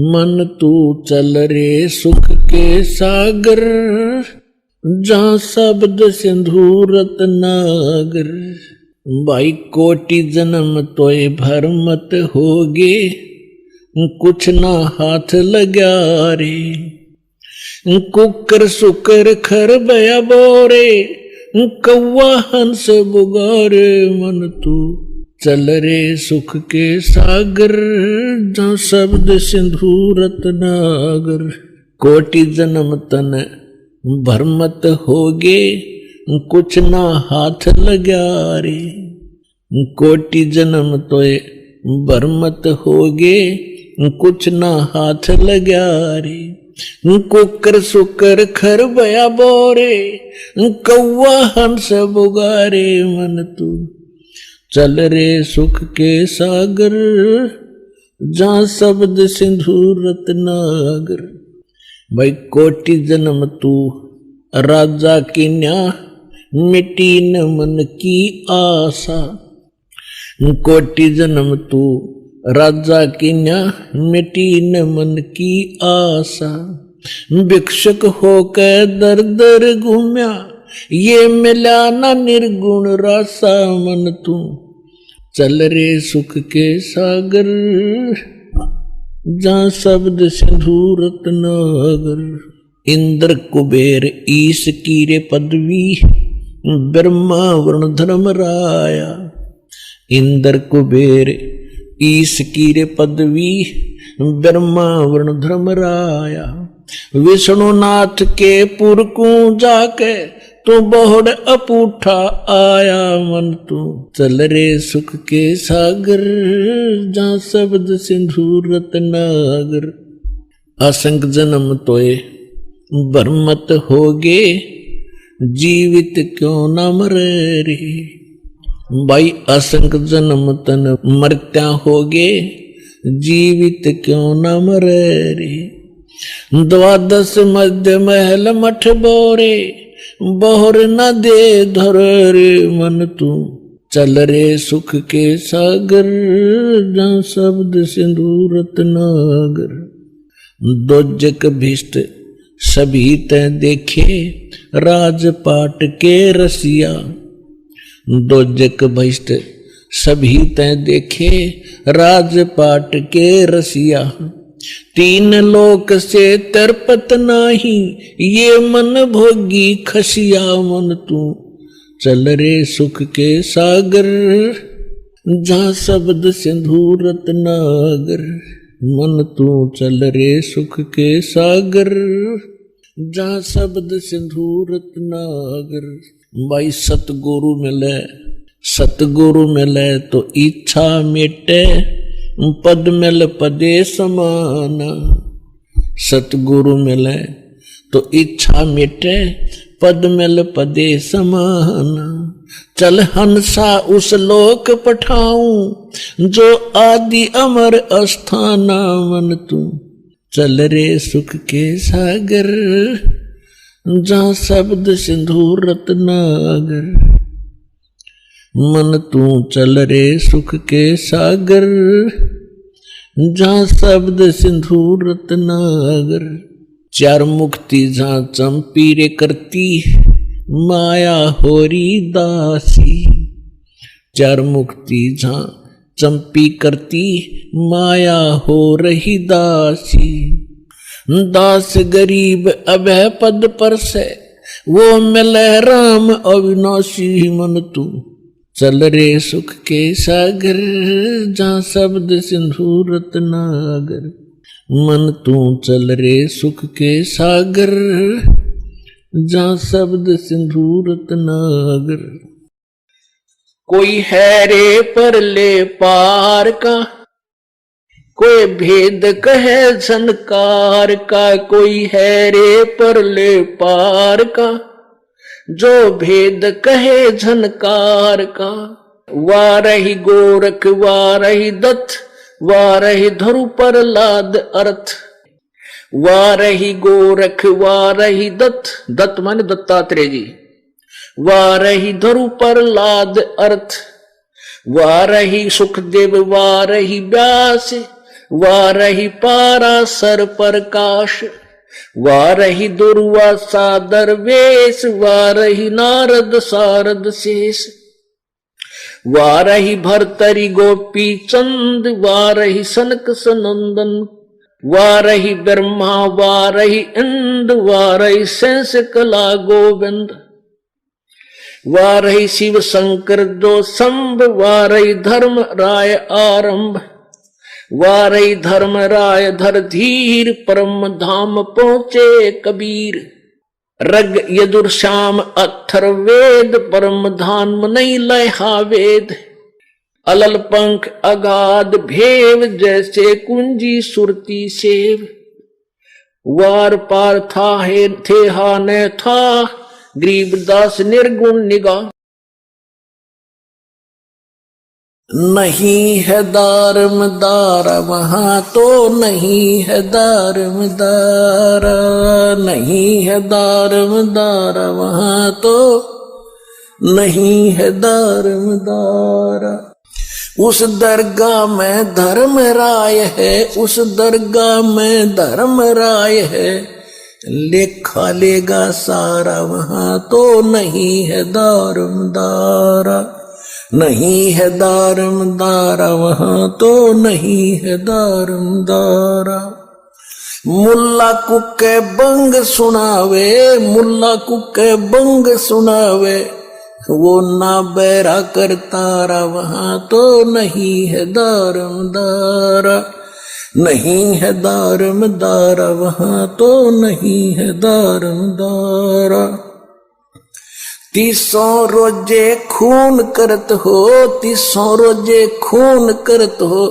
मन तू चल रे सुख के सागर, जहाँ शब्द सिंधु रत्नागर। भाई कोटि जन्म तोय भर मत होगे, कुछ ना हाथ लगा रे। कुकर सुकर खर बया बोरे, कौवा हंस बुगारे। मन तू चल रे सुख के सागर, जहाँ शब्द सिंधु रत्नागर। कोटि जन्म तन भरमत होगे, कुछ ना हाथ लगा रे। कोटि जन्म तोय भरमत होगे, कुछ ना हाथ लगा रे। कुकर सुकर खर बया बोरे, कौवा हंस बुगारे। मन तू चल रे सुख के सागर, जहाँ शब्द सिंधु रत्नागर। भाई कोटि जन्म तू राजा की न्या, मिटी न मन की आशा। कोटि जन्म तू राजा की न्या, मिटी न मन की आशा। भिक्षुक होकर दर दर घूम्या, ये मिला ना निर्गुण रासा। मन तू चल रे सुख के सागर, जहाँ शब्द सिंधु रत्नागर। इंद्र कुबेर ईश कीरे पदवी, ब्रह्मा वरुण धर्म राया। इंद्र कुबेर ईश कीरे पदवी, ब्रह्मा वरुण धर्म राया। विष्णुनाथ के पुर को जाके, तू बहुड़ अपूठा आया। मन तू चल रे सुख के सागर, जहाँ शब्द सिंधु रत्नागर। असंख्य जन्म तोय भरमत होगे, जीवित क्यों न मरे रे। भाई असंख्य जन्म तन मरत्या होगे, जीवित क्यों न मरे रे। द्वादश मध्य महल मठ बोरे, बहुर न दे धर रे। मन तू चल रे सुख के सागर, जहाँ शब्द सिंधु रत्नागर। दोजक भिष्ट सभी तय देखे, राजपाट के रसिया। दोजक भिष्ट सभी तय देखे, राजपाट के रसिया। तीन लोक से तरपत नाही, ये मन भोगी खसिया। मन तू चल रे सुख के सागर, जहाँ शब्द सिंधु रत्नागर। मन तू चल रे सुख के सागर, जहाँ शब्द सिंधु रत्नागर। भाई सतगुरु मिले, सतगुरु मिले तो इच्छा मिटे, पद मिल पदे समाना। सतगुरु मिले तो इच्छा मिटे, पद मिल पदे समाना। चल हंसा उस लोक पठाऊं, जो आदि अमर अस्थाना। मन तू चल रे सुख के सागर, जहाँ शब्द सिंधु रत्नागर। मन तू चल रे सुख के सागर, जहाँ शब्द सिंधु रत्नागर। चार मुक्ति जहाँ चंपी रे करती, माया होरी दासी। चार मुक्ति जहाँ चंपी करती, माया हो रही दासी। दास गरीब अभय पद पर से, वो मिले राम अविनाशी। मन तू चल रे सुख के सागर, जहाँ शब्द सिंधु रत्नागर। मन तू चल रे सुख के सागर, जहाँ शब्द सिंधु रत्नागर। कोई है रे परले पार का, कोई भेद कहे झनकार का। कोई है रे परले पार का, जो भेद कहे झनकार का। वारही गोरख वारही दत्त, वारही धरु प्रहलाद अर्थ। वारही गोरख वारही दत्त, दत्त माने दत्तात्रेय जी। वारही धरु प्रहलाद अर्थ, वारही सुखदेव वारही व्यास। वारही पारासर प्रकाश, वारही दुर्वासा दरवेश, वारही नारद सारद शेष, वारही भरतरी गोपी चंद, वारही सनक सनंदन, वारही ब्रह्मा वारही इंद, वारही शेष कला गोविंद, वारही शिव शंकर दो संभ, वारही धर्म राय आरंभ, वारही धर्म राय धर धीर, परम धाम पहुंचे कबीर, रग यजुर श्याम अथर्वेद, परम धाम नहीं लहा वेद, अलल पंख अगाध भेव, जैसे कुंजी सुरती सेव, वार पार था है थे हा न था, गरीबदास निर्गुण निगाह, नहीं है दारमदारा वहां तो नहीं है दारमदारा, नहीं है दारमदारा वहां तो नहीं है दारमदारा, उस दरगाह में धर्म राय है, उस दरगाह में धर्म राय है, लेखा लेगा सारा वहां तो नहीं है दारमदारा, नहीं है दारमदारा वहां तो नहीं है दारमदारा, मुल्ला कुके बंग सुनावे, मुल्ला कुके बंग सुनावे, वो ना बैरा करतारा वहां तो नहीं है दारमदारा, नहीं है दारमदारा वहां तो नहीं है दारमदारा, तीसों रोजे खून करत हो, तीसों रोजे खून करत हो,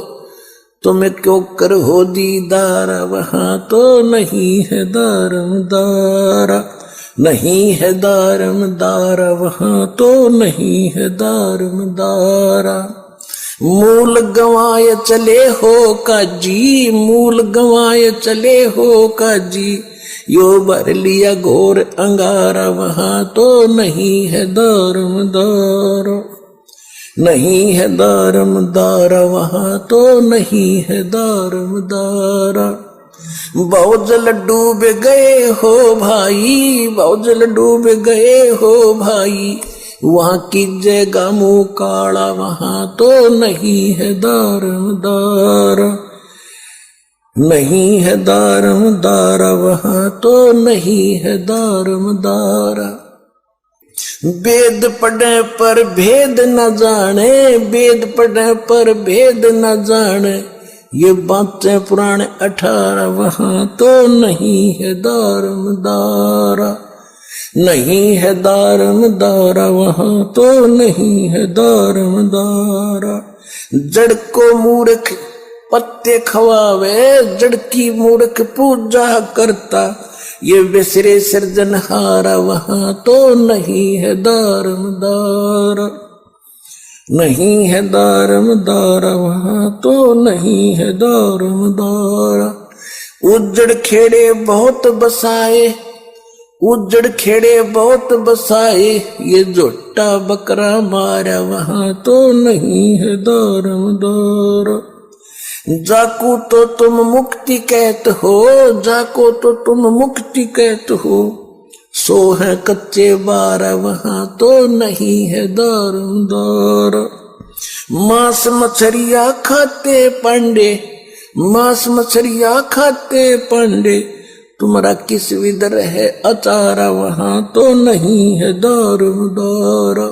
तुम्हें क्यों कर हो दीदार, वहां तो नहीं है दारमदारा, नहीं है दारमदारा वहां तो नहीं है दारमदारा, मूल गंवाए चले हो काजी, मूल गंवाए चले हो काजी, यो भर लिया घोर अंगारा, वहां तो नहीं है दारमदारा, नहीं है दारमदारा वहां तो नहीं है दारमदारा, बहुजल डूब गए हो भाई, बहुजल डूब गए हो भाई, वहां की जगह मुंह काला, वहां तो नहीं है दारमदारा, नहीं है दारमदारा वहां तो नहीं है दारमदारा, वेद पढ़े पर भेद न जाने, वेद पढ़े पर भेद न जाने, ये बातें पुराने 18 वहां तो नहीं है दारमदारा, नहीं है दारमदारा वहां तो नहीं है दारमदारा, जड़ को मूर्ख पत्ते खवावे, जड़ की मूर्ख पूजा करता, ये विसरे सृजनहारा, वहां तो नहीं है दारमदारा, नहीं है दारमदारा वहां तो नहीं है दारमदारा, उजड़ खेड़े बहुत बसाए, उजड़ खेड़े बहुत बसाए, ये जोटा बकरा मारा, वहां तो नहीं है दारमदारा, जाको तो तुम मुक्ति कहत हो, जाको तो तुम मुक्ति कहत हो, सो है कच्चे बारा, वहां तो नहीं है दारमदारा, मांस मछरिया खाते पांडे, मांस मछरिया खाते पांडे, तुम्हारा किस विदर है अचारा, वहां तो नहीं है दारमदारा,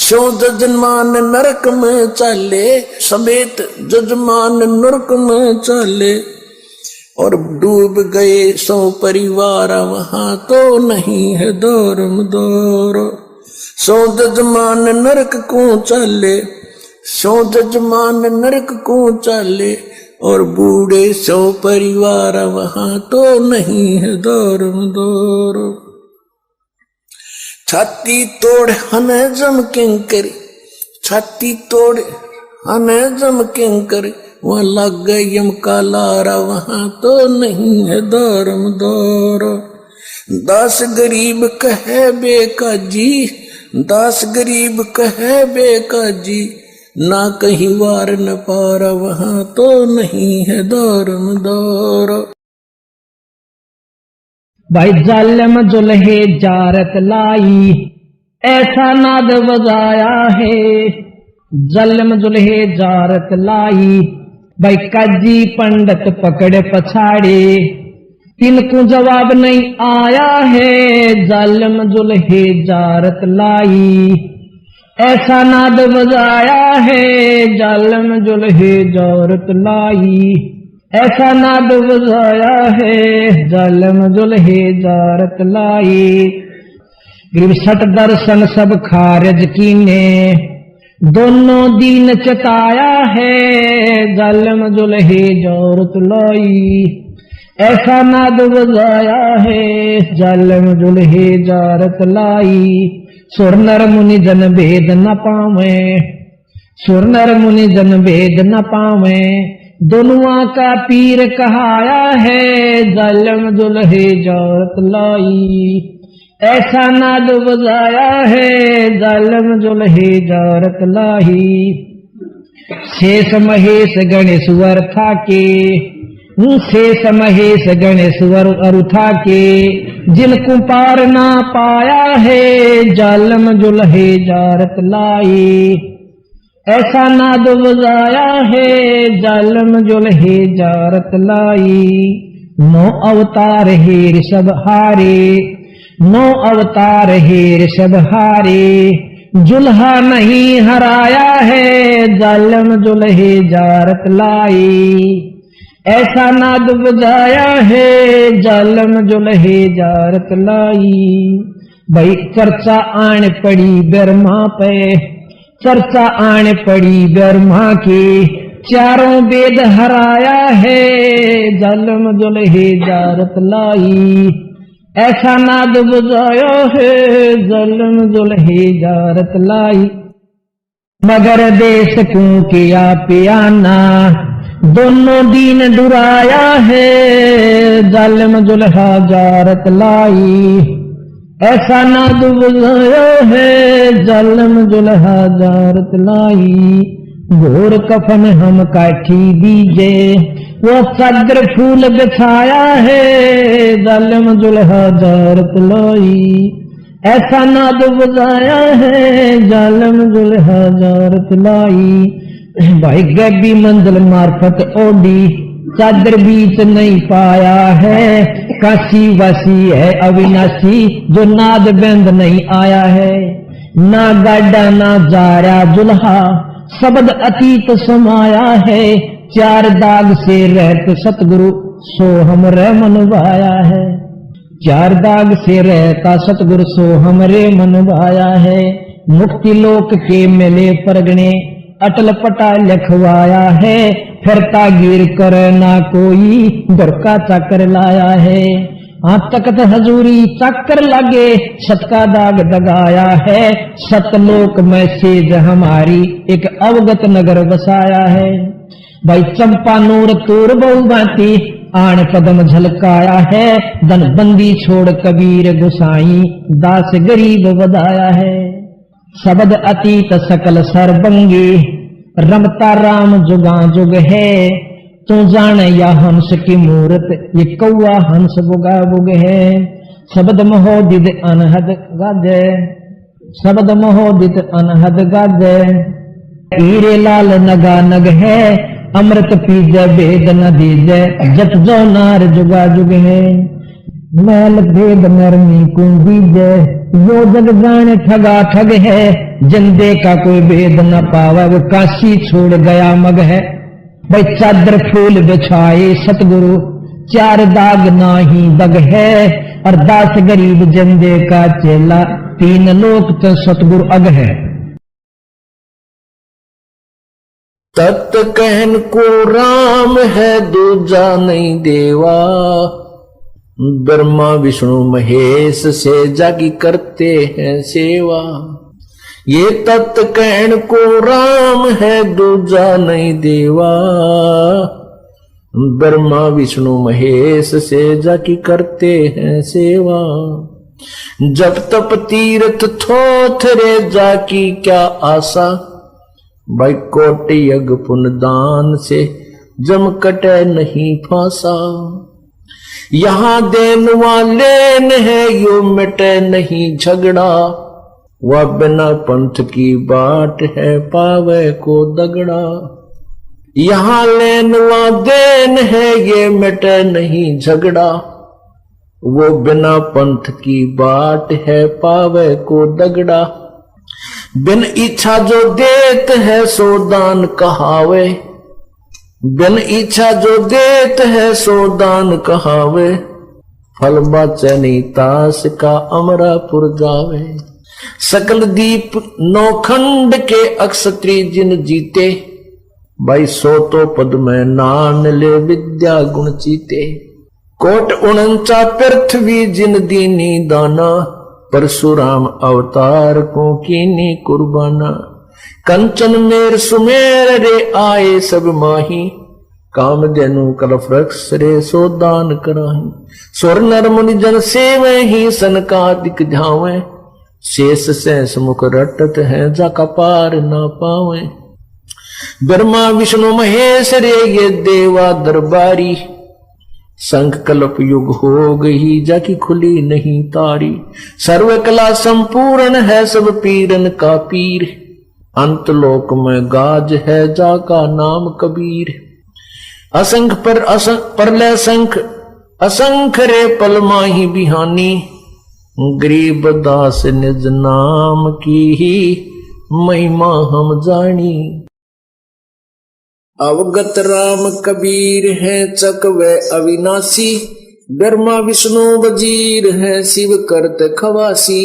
सो जजमान नरक में चाले, समेत जजमान नरक में चाले, और डूब गए सौ परिवार, वहां तो नहीं है दारमदारा, सो जजमान नरक को चाले, सो जजमान नरक को चाले, और बूढ़े सौ परिवार, वहां तो नहीं है दारमदारा, छाती तोड़ हने जम किंकर, छाती तोड़ हने जम किंकर, वहां लग गए यम का लारा, वहां तो नहीं है दारमदारा, दास गरीब कहे बेकाजी, दास गरीब कहे बेकाजी, ना कहीं वार न पारा, वहां तो नहीं है दारम दारा। भाई जालिम जुल्हे जारत लाई, ऐसा नाद बजाया है। जालिम जुल्हे जारत लाई, भाई काजी पंडित पकड़े पछाड़े, इनको जवाब नहीं आया है। जालिम जुल्हे जारत लाई, ऐसा नाद बजाया है। जालिम जुल्हे जारत लाई, ऐसा नाद बजाया है। जालिम जुल्हे जारत लाई, सट दर्शन सब खारिज कीने, दोनों दीन चताया है। जालिम जुल्हे जारत लाई, ऐसा नाद बजाया है। जालिम जुल्हे जारत लाई, सुर नर मुनि जन भेद न पावे, सुर नर मुनि जन भेद न पावे, दोनुआ का पीर कहाया है। जालिम जुल्हे जारत लाई, ऐसा नाद बजाया है। जालिम जुल्हे जारत लाई, शेष महेश गणेश वर था के, शेष महेश गणेश वर अरुथा के, जिनको पार ना पाया है। जालिम जुल्हे जारत लाई, ऐसा नाद बजाया है। जालिम जुल्हे जारत लाई, 9 अवतार हे ऋषभ हारे, 9 अवतार हे ऋषभ हारे, जुल्हा नहीं हराया है। जालिम जुल्हे जारत लाई, ऐसा नाद बजाया है। जालिम जुल्हे जारत लाई, भाई चर्चा आन पड़ी ब्रह्मा पे, चर्चा आन पड़ी ब्रह्मा की, चारों वेद हराया है। जालिम जुल्हे जारत लाई, ऐसा नाद बजाया है। जालिम जुल्हे जारत लाई, मगर देश को किया पियाना, दोनों दीन डुराया है। जालिम जुल्हा जारत लाई, ऐसा नाद बजाया है। जालिम जुल्हा जारत लाई, घोर कफन हम काठी दीजे, वो चादर फूल बिछाया है। जालिम जुल्हा जारत लाई, ऐसा नाद बजाया है। जालिम जुल्हा जारत लाई, भाई गैबी मंजिल मार्फत ओडी, चादर बीच नहीं पाया है। काशी वासी है अविनाशी, जो नाद बेंद नहीं आया है। ना गाडा ना जारा जुल्हा, शब्द अतीत समाया है। 4 दाग से रहत सतगुरु, सो हमरे मनवाया है। 4 दाग से रहता सतगुरु, सो हमरे मनवाया है। मुक्ति लोक के मिले परगने, अटल पटा लिखवाया है। फिरता गिर कर ना कोई, घर का चाकर लाया है। तकत हजूरी चाकर लगे, सत का दाग दगाया है। सतलोक में सेज हमारी, एक अवगत नगर बसाया है। भाई चंपा नूर तूर बहु भांति, आन कदम झलकाया है। धन बंदी छोड़ कबीर गुसाई, दास गरीब बधाया है। शब्द अतीत सकल सरबंगी, रमता राम जुगा जुग है। तू जाने या हंस की मूरत, ये कौआ हंस बुगा बुग है। शब्द महोदित अनहद गाजे, शब्द महोदित अनहद गाजे, हीरे लाल नगा नग है। अमृत पीजे वेद न दीजे, जत जो नार जुगा जुग है। मैल भेद नरमी को दीजे, यो जग जाने ठगा ठग है। जिंदे का कोई भेद न पावा, वो काशी छोड़ गया मग है। भाई चादर फूल बिछाए सतगुरु, 4 दाग ना ही दग है। और दास गरीब जिंदे का चेला, 3 लोक तो सतगुरु अग है। तत् कहन को राम है, दूजा नहीं देवा। ब्रह्मा विष्णु महेश से जागी करते हैं सेवा। ये तत् कहन को राम है, दूजा नहीं देवा। ब्रह्मा विष्णु महेश से जाकी करते हैं सेवा। जब तप तीर्थ थोथरे जाकी क्या आशा, भाई कोट यज्ञ पुण्य दान से जम कटे नहीं फांसा। यहां देन वालेन है यो मिटे नहीं झगड़ा, वह बिना पंथ की बाट है पावे को दगड़ा। यहां लेन वा देन है ये मिटे नहीं झगड़ा, वो बिना पंथ की बाट है पावे को दगड़ा। बिन इच्छा जो देत है सो दान कहावे, बिन इच्छा जो देत है सो दान कहावे। फल बाचे नहीं तास का अमरापुर जावे। सकल दीप नौखंड के अक्षत्री जिन जीते, भाई सो तो पद में नान ले विद्या गुण चीते। कोट 49 पृथ्वी जिन दीनी दाना, परशुराम अवतार को कीनी कुर्बाना। कंचन मेर सुमेर रे आए सब माही, काम देनु कलफ रक्ष रे सो दान कराही। स्वर नर मुनि जन सेवे ही सनकादिक ध्यावे, शेष शेष मुख रटत है जाका पार ना पावे। ब्रह्मा विष्णु महेश रे ये देवा दरबारी, संख कल्प युग हो गई जाकी खुली नहीं तारी। सर्व कला संपूर्ण है सब पीरन का पीर, अंत लोक में गाज है जाका नाम कबीर। असंख परलय संख असंख रे पल माही बिहानी, गरीब दास निज नाम की ही महिमा हम जानी। अवगत राम कबीर है चक व अविनाशी, ब्रह्मा विष्णु वजीर है शिव करत खवासी।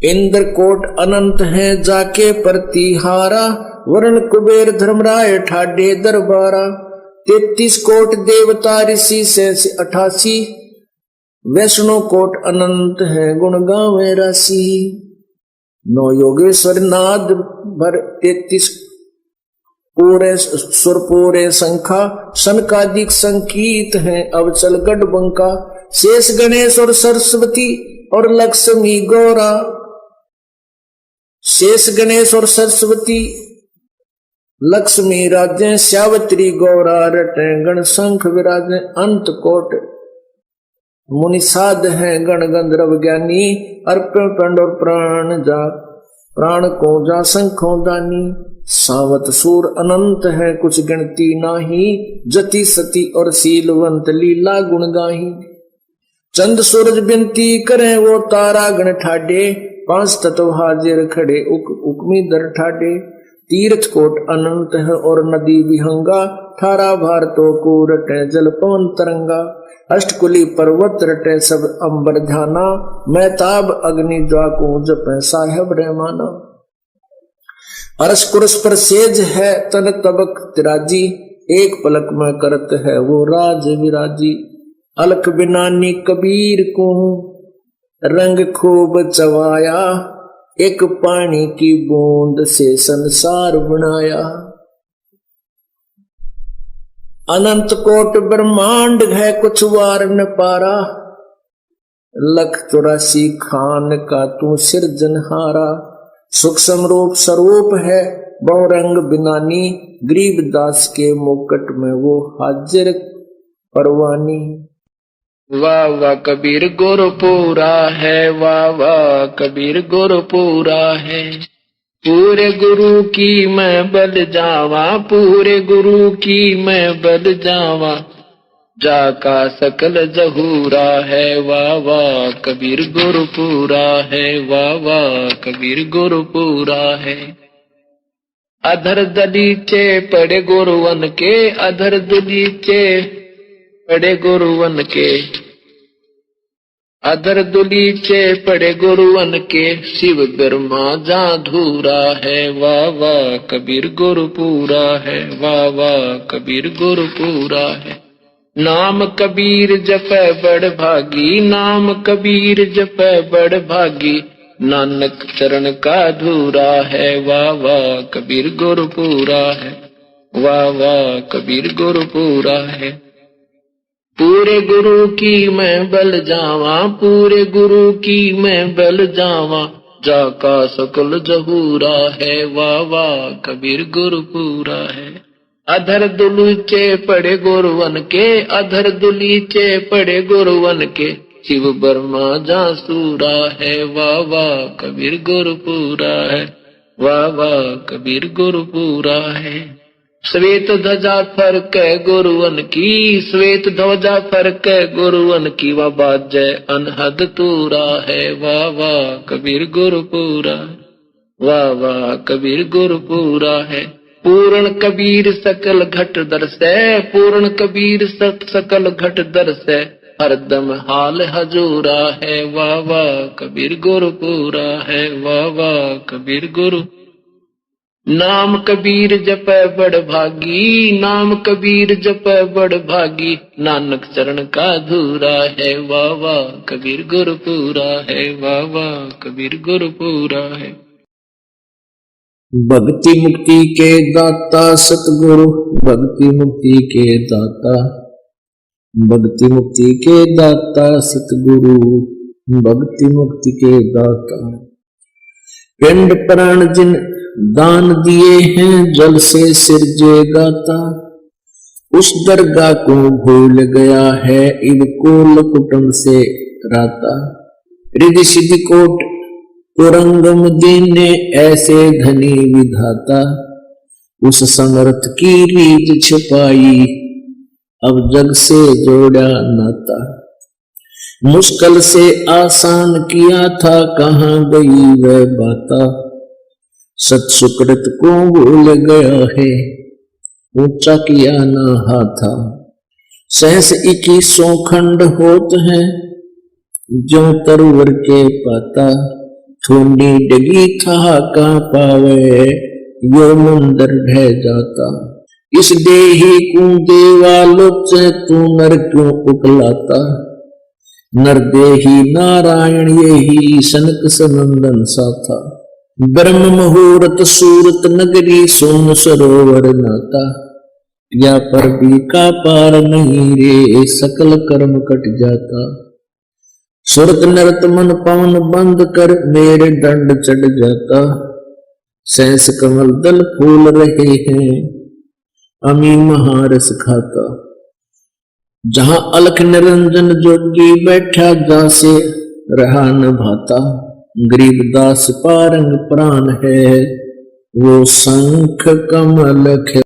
इंद्र कोट अनंत है जाके प्रतिहारा, वरण कुबेर धर्मराय ठाडे दरबारा। 33 कोट देवता ऋषि से 88, वैष्णो कोट अनंत है गुण गावे राशि। 9 योगेश्वर नाद भर 33 पूरे सुर पूरे संखा, सनकादिक संकीत है अवचल गढ़ बंका। शेष गणेश और सरस्वती और लक्ष्मी गौरा, शेष गणेश और सरस्वती लक्ष्मी राजे, श्यावत्री गौरा रटे गण शंख विराजे। अंत कोट मुनि साध है गण गंधर्व ज्ञानी, अर्पण पंड और प्राण जा प्राण को जा शंखों दानी। सावत सूर अनंत है कुछ गिनती नाही, जति सती और शीलवंत लीला गुण गाही। चंद सूरज बिनती करे वो तारा गण ठाडे, 5 तत्व हाजिर खड़े उकमी दर ठाडे। तीर्थ कोट अनंत है और नदी विहंगा, 18 भारतों को रटे जल पवन तरंगा। अष्टकुली पर्वत रटे सब अंबर ध्याना, मैताब अग्नि ज्वाको जपे साहेब रहमाना। अरस कुरस पर सेज है तन तबक तिराजी, एक पलक में करत है वो राज विराजी। अलख बिनानी कबीर को रंग खूब चवाया, एक पानी की बूंद से संसार बनाया। अनंत कोट ब्रह्मांड है कुछ वार न पारा, 184 खान का तू सिरजनहारा। सूक्ष्म रूप स्वरूप है बहुरंग बिनानी, गरीबदास के मुकुट में वो हाजिर परवानी। वाह वाह कबीर गुरुपुरा है, वाह वाह कबीर गुरुपुरा है। पूरे गुरु की मैं बल जावा, पूरे गुरु की मैं बल जावा, जाका सकल जहूरा है। वाह वाह कबीर गुरुपुरा है, वाह वाह कबीर गुरुपुरा है। अधर दलीचे पड़े गुरुवन के, अधर दलीचे पड़े गुरुवन के, अधर दुलीचे पड़े गुरुवन के, शिव ब्रह्मा जा धूरा है। वाह वाह कबीर गुरुपुरा है, वाह वाह कबीर गुरुपुरा है। नाम कबीर जपै बड़ भागी, नाम कबीर जपै बड़ भागी, नानक चरण का धूरा है। वाह वाह कबीर गुरुपुरा है, वाह वाह कबीर गुरुपुरा है। पूरे गुरु की मैं बल जावा, पूरे गुरु की मैं बल जावा, जाका सकल जहूरा है, वाह वाह कबीर गुरुपुरा है। अधर दुलीचे पड़े गुरुवन के, अधर दुलीचे पड़े गुरुवन के, शिव बर्मा जासूरा है, वाह वाह कबीर गुरुपुरा है, वाह वाह कबीर गुरुपुरा है। श्वेत ध्वजा फरक गुरुवन की, श्वेत ध्वजा फरक गुरुवन की, वह बाजय अनहद तूरा है, वाह वाह कबीर गुरुपुरा, वाह वाह कबीर गुरुपुरा है। पूर्ण कबीर सकल घट दर्शै, पूर्ण कबीर सकल घट दर्शै, हरदम हाल हजूरा है, वाह वाह कबीर गुरुपुरा है, वाह वाह कबीर गुरु। नाम कबीर जपै बड़ भागी, नाम कबीर जपै बड़ भागी, नानक चरण का धूरा है, वाह वाह कबीर गुरुपुरा है, वाह वाह कबीर गुरुपुरा है। भक्ति मुक्ति के दाता सतगुरु, भक्ति मुक्ति के दाता, भक्ति मुक्ति के दाता सतगुरु, भक्ति मुक्ति के दाता। पिंड प्राण जिन दान दिए हैं, जल से सिरजे गाता, उस दरगाह को भूल गया है, इब कुल कुटुंब से राता। रिद्धि सिद्धि कोट पुरंगम दीने, ऐसे धनी विधाता, उस समर्थ की रीत छिपाई, अब जग से जोड़ा नाता। मुश्किल से आसान किया था, कहाँ गई वह बाता, सत सुकृत को भूल गया है, ऊंचा किया ना हाथा। सहस 21 खंड होत हैं, जो तरवर के पाता, थोड़ी डगी था का पावे, यो मंदिर ढह जाता। इस देही को देवालोक से तू नर क्यों उकलाता, नर देही नारायण यही सनक सनंदन सा था। ब्रह्म मुहूर्त सूरत नगरी, सोन सरोवर नाता, या पर भी का पार नहीं रे, सकल कर्म कट जाता। सुरत नरत मन पावन बंद कर, मेरे दंड चढ़ जाता। सहस कमल दल फूल रहे हैं, अमी महारस खाता। जहां अलख निरंजन जोगी बैठा, जा से रहा न भाता। गरीबदास पारंग प्राण है, वो शंख कमल